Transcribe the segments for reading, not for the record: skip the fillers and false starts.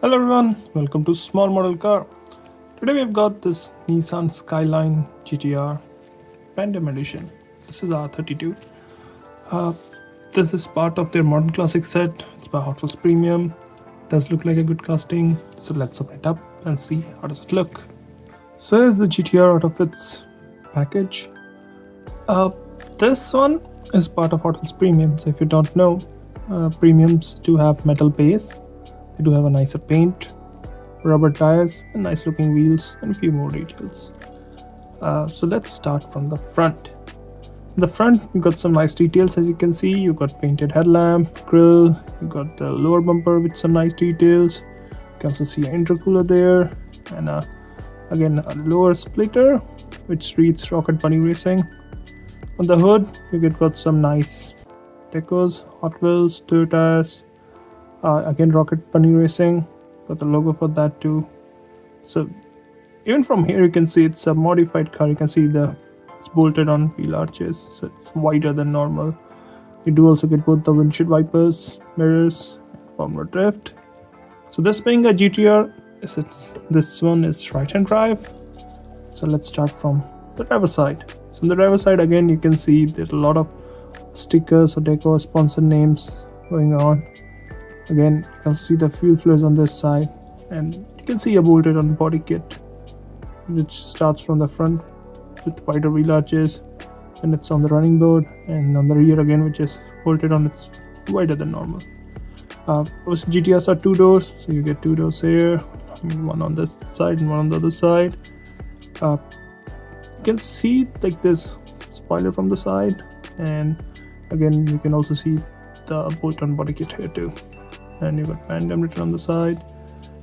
Hello everyone, welcome to Small Model Car. Today we've got this Nissan Skyline GTR Pandem edition. This is R32. This is part of their modern classic set. It's by Hotwheels Premium. Does look like a good casting. So let's open it up and see how does it look. So here's the GTR out of its package. This one is part of Hotwheels Premium. So if you don't know, premiums do have metal base. They do have a nicer paint, rubber tires, and nice looking wheels, and a few more details. So let's start from the front. In the front, you got some nice details. As you can see, you got painted headlamp, grille, you got the lower bumper with some nice details. You can also see an intercooler there, and again a lower splitter which reads Rocket Bunny Racing. On the hood, you got some nice decors, Hot Wheels, two tires. Again, Rocket Bunny Racing, got the logo for that too. So even from here you can see it's a modified car. You can see it's bolted on wheel arches, so it's wider than normal. You do also get both the windshield wipers, mirrors, and Formula Drift. So this being a GTR, this one is right-hand drive. So let's start from the driver side. So on the driver side, again, you can see there's a lot of stickers or decor, sponsor names going on. Again, you can see the fuel flares on this side, and you can see a bolted on body kit which starts from the front with wider wheel arches, and it's on the running board, and on the rear again, which is bolted on, it's wider than normal. GTRs are two doors, so you get two doors here, one on this side and one on the other side. You can see like this spoiler from the side, and again you can also see the bolt on body kit here too. And you got Pandem written on the side.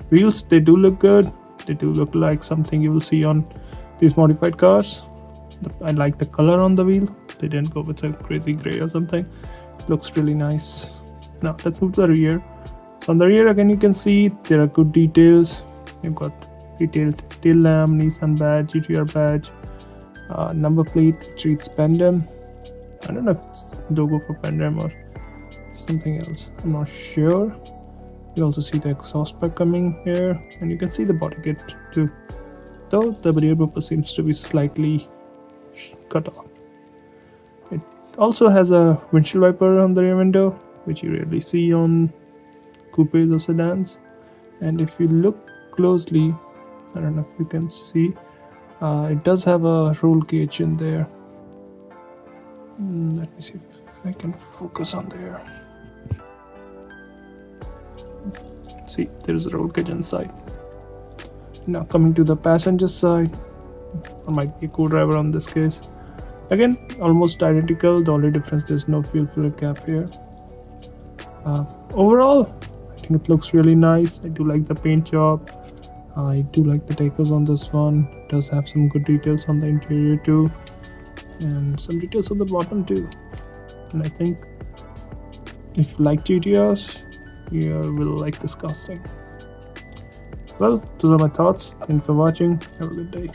Wheels, they do look good. They do look like something you will see on these modified cars. I like the color on the wheel. They didn't go with a crazy gray or something. It looks really nice. Now let's move to the rear. So on the rear again, you can see there are good details. You've got detailed tail lamp, Nissan badge, GTR badge, number plate which reads Pandem. I don't know if it's logo for Pandem or something else, I'm not sure. You also see the exhaust pipe coming here, and you can see the body kit too, though the rear bumper seems to be slightly cut off. It also has a windshield wiper on the rear window, which you rarely see on coupes or sedans. And if you look closely, I don't know if you can see, it does have a roll cage in there. Let me see if I can focus on there. See, there is a roll cage inside. Now coming to the passenger side, or might be a co-driver on this case. Again, almost identical. The only difference, there's no fuel filler cap here. Overall, I think it looks really nice. I do like the paint job. I do like the decors on this one. It does have some good details on the interior too, and some details on the bottom too. And I think if you like GTRs, you will like this casting. Well, those are my thoughts. Thanks for watching. Have a good day.